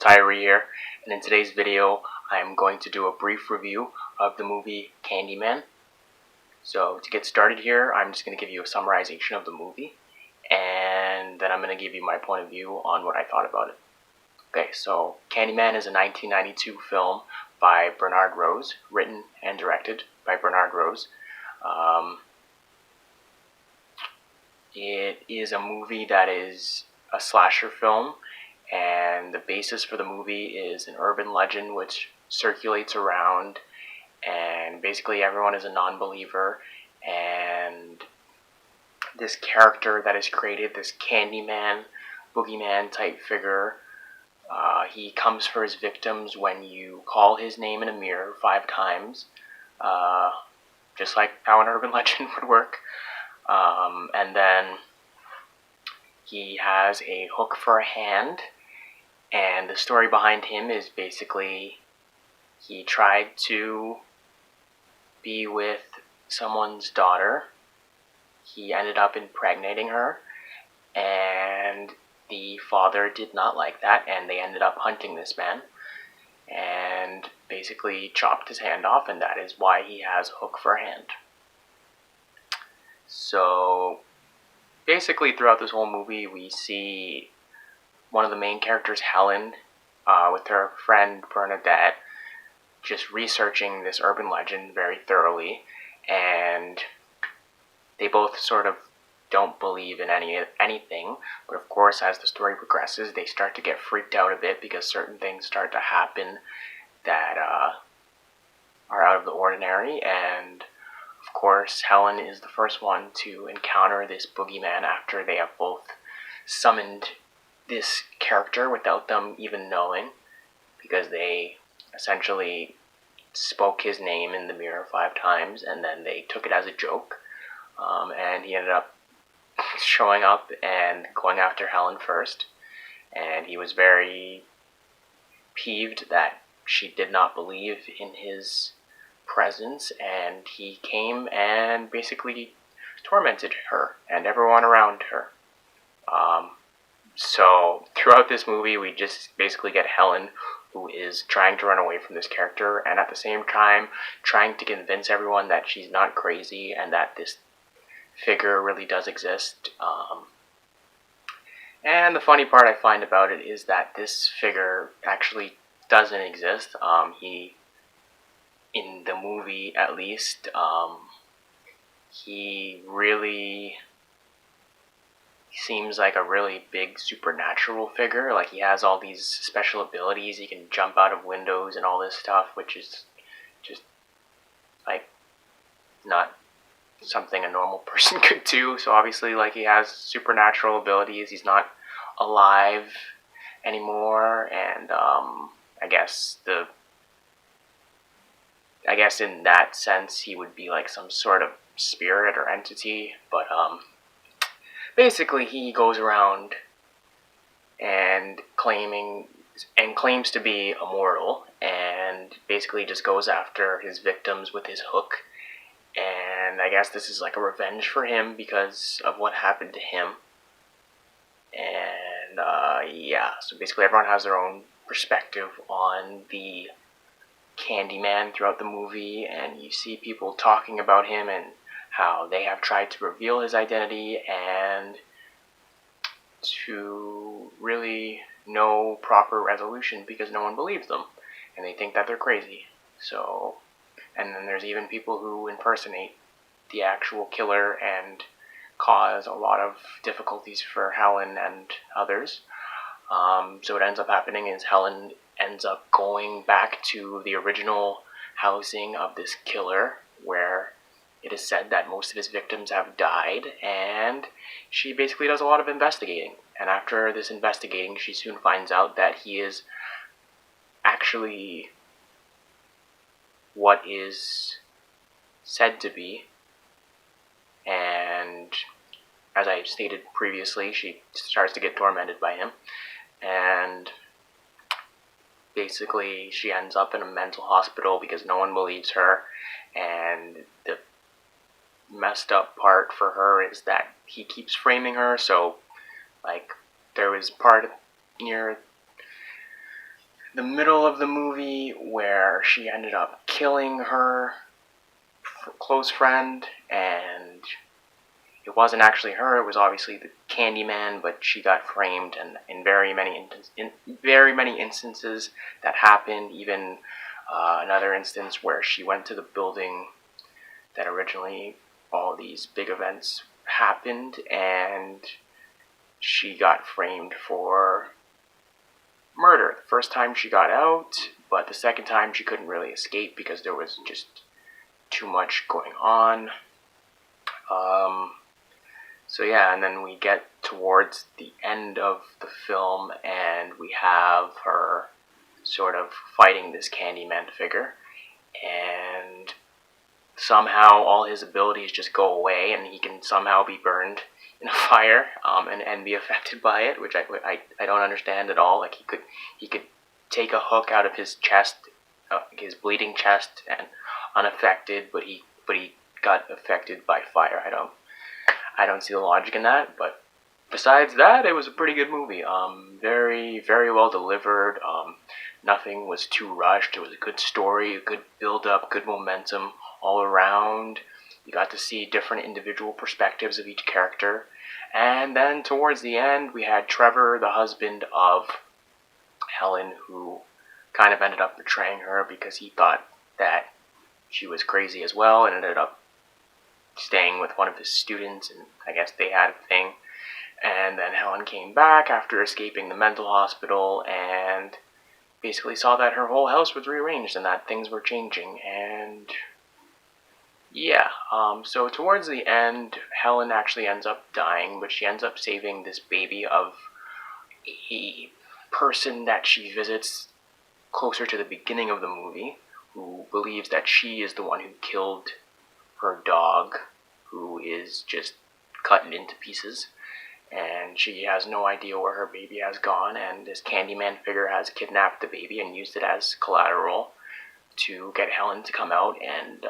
TTXRH here, and in today's video I am going to do a brief review of the movie Candyman. So to get started here, I'm just going to give you a summarization of the movie, and then I'm going to give you my point of view on what I thought about it. Okay, so Candyman is a 1992 film by Bernard Rose, written and directed by Bernard Rose. It is a movie that is a slasher film, and the basis for the movie is an urban legend which circulates around, and basically everyone is a non-believer, and this character that is created, this Candyman, boogeyman type figure, he comes for his victims when you call his name in a mirror 5 times, just like how an urban legend would work. And then he has a hook for a hand, and the story behind him is basically he tried to be with someone's daughter. He ended up impregnating her, and the father did not like that, and they ended up hunting this man and basically chopped his hand off, and that is why he has a hook for a hand. So basically throughout this whole movie we see one of the main characters, Helen, with her friend Bernadette, just researching this urban legend very thoroughly, and they both sort of don't believe in anything, but of course as the story progresses they start to get freaked out a bit because certain things start to happen that are out of the ordinary, and of course Helen is the first one to encounter this boogeyman after they have both summoned this character without them even knowing, because they essentially spoke his name in the mirror 5 times and then they took it as a joke, and he ended up showing up and going after Helen first, and he was very peeved that she did not believe in his presence, and he came and basically tormented her and everyone around her. So throughout this movie we just basically get Helen, who is trying to run away from this character and at the same time trying to convince everyone that she's not crazy and that this figure really does exist. And the funny part I find about it is that this figure actually doesn't exist. He, in the movie at least, he really seems like a really big supernatural figure. Like, he has all these special abilities, he can jump out of windows and all this stuff, which is just like not something a normal person could do. So obviously, like, he has supernatural abilities, he's not alive anymore, and I guess in that sense he would be like some sort of spirit or entity, but basically he goes around and claims to be immortal, and basically just goes after his victims with his hook. And I guess this is like a revenge for him because of what happened to him. And yeah, so basically everyone has their own perspective on the Candyman throughout the movie, and you see people talking about him and how they have tried to reveal his identity and to really no proper resolution because no one believes them and they think that they're crazy. So, and then there's even people who impersonate the actual killer and cause a lot of difficulties for Helen and others. So what ends up happening is Helen ends up going back to the original housing of this killer, where it is said that most of his victims have died, and she basically does a lot of investigating. And after this investigating, she soon finds out that he is actually what is said to be, and as I stated previously, she starts to get tormented by him, and basically she ends up in a mental hospital because no one believes her. And the messed up part for her is that he keeps framing her. So like, there was part near the middle of the movie where she ended up killing her close friend, and it wasn't actually her. It was obviously the Candyman, but she got framed, and in very many instances that happened. Even another instance where she went to the building that originally all these big events happened, and she got framed for murder. The first time she got out, but the second time she couldn't really escape because there was just too much going on. So yeah, and then we get towards the end of the film, and we have her sort of fighting this Candyman figure, and somehow all his abilities just go away, and he can somehow be burned in a fire, and be affected by it, which I don't understand at all. Like he could take a hook out of his chest, his bleeding chest, and unaffected, but he got affected by fire. I don't see the logic in that, but besides that, it was a pretty good movie. Very well delivered. Nothing was too rushed. It was a good story, a good build up, good momentum all around. You got to see different individual perspectives of each character. And then towards the end, we had Trevor, the husband of Helen, who kind of ended up betraying her because he thought that she was crazy as well, and ended up staying with one of his students, and I guess they had a thing. And then Helen came back after escaping the mental hospital and basically saw that her whole house was rearranged and that things were changing. And yeah, so towards the end, Helen actually ends up dying, but she ends up saving this baby of a person that she visits closer to the beginning of the movie, who believes that she is the one who killed her dog, who is just cut into pieces, and she has no idea where her baby has gone, and this Candyman figure has kidnapped the baby and used it as collateral to get Helen to come out and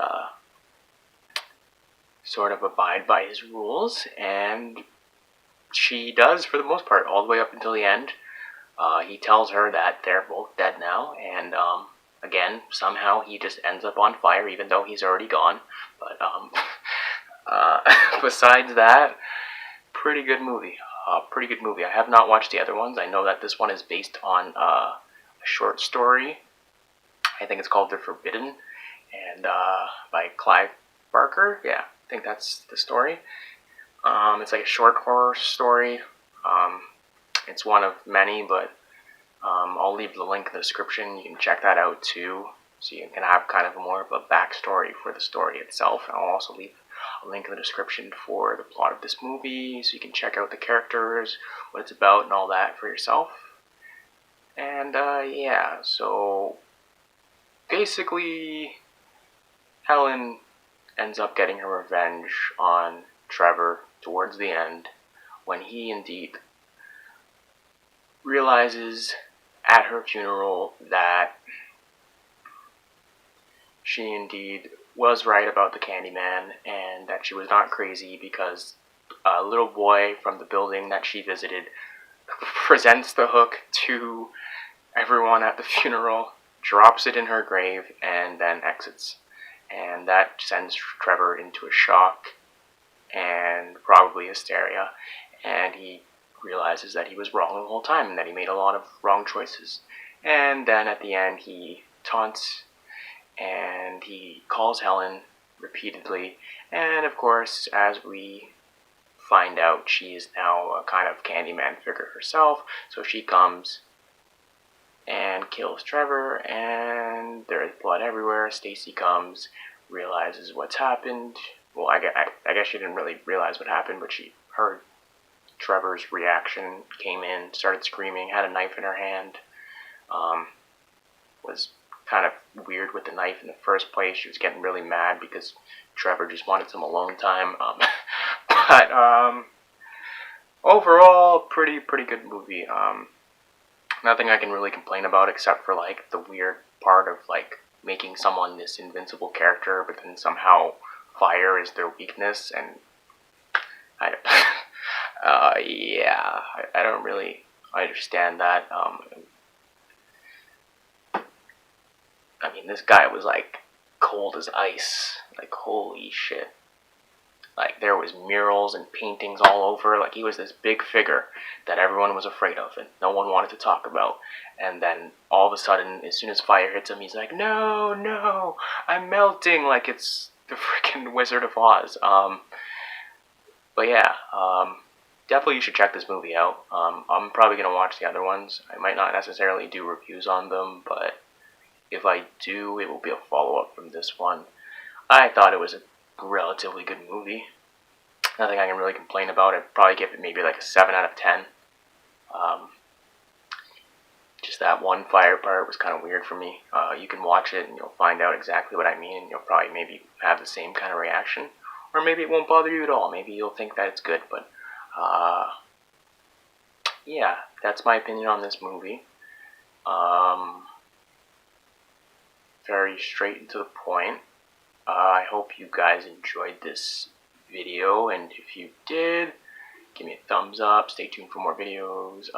sort of abide by his rules, and she does for the most part, all the way up until the end. He tells her that they're both dead now, and again, somehow he just ends up on fire even though he's already gone. But besides that, pretty good movie. Pretty good movie. I have not watched the other ones. I know that this one is based on a short story. I think it's called The Forbidden, and by Clive Barker. Yeah, I think that's the story. It's like a short horror story. It's one of many, but I'll leave the link in the description. You can check that out too, so you can have kind of more of a backstory for the story itself. And I'll also leave a link in the description for the plot of this movie, so you can check out the characters, what it's about, and all that for yourself. And yeah, so basically, Helen ends up getting her revenge on Trevor towards the end, when he indeed realizes at her funeral that she indeed was right about the Candyman, and that she was not crazy, because a little boy from the building that she visited presents the hook to everyone at the funeral, drops it in her grave, and then exits. And that sends Trevor into a shock and probably hysteria, and he realizes that he was wrong the whole time and that he made a lot of wrong choices. And then at the end, he taunts and he calls Helen repeatedly, and of course, as we find out, she is now a kind of Candyman figure herself, so she comes and kills Trevor, and there's blood everywhere. Stacy comes, realizes what's happened. Well, I guess she didn't really realize what happened, but she heard Trevor's reaction, came in, started screaming, had a knife in her hand. Was kind of weird with the knife in the first place. She was getting really mad because Trevor just wanted some alone time. But overall, pretty good movie. Nothing I can really complain about except for like the weird part of like making someone this invincible character, but then somehow fire is their weakness, and I yeah, I don't really understand that. I mean, this guy was like cold as ice. Like, holy shit. Like, there was murals and paintings all over. Like, he was this big figure that everyone was afraid of and no one wanted to talk about. And then all of a sudden, as soon as fire hits him, he's like, no, no, I'm melting. Like, it's the freaking Wizard of Oz. But yeah, definitely you should check this movie out. I'm probably going to watch the other ones. I might not necessarily do reviews on them, but if I do, it will be a follow-up from this one. I thought it was a relatively good movie. Nothing I can really complain about. I'd probably give it maybe like a 7 out of 10. Um, just that one fire part was kind of weird for me. You can watch it and you'll find out exactly what I mean, and you'll probably maybe have the same kind of reaction. Or maybe it won't bother you at all. Maybe you'll think that it's good, but yeah, that's my opinion on this movie. Very straight and to the point. I hope you guys enjoyed this video, and if you did, give me a thumbs up. Stay tuned for more videos.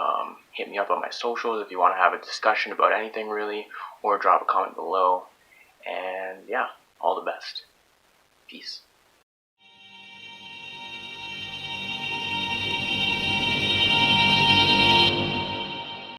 Hit me up on my socials if you want to have a discussion about anything really, or drop a comment below. And yeah, all the best. Peace.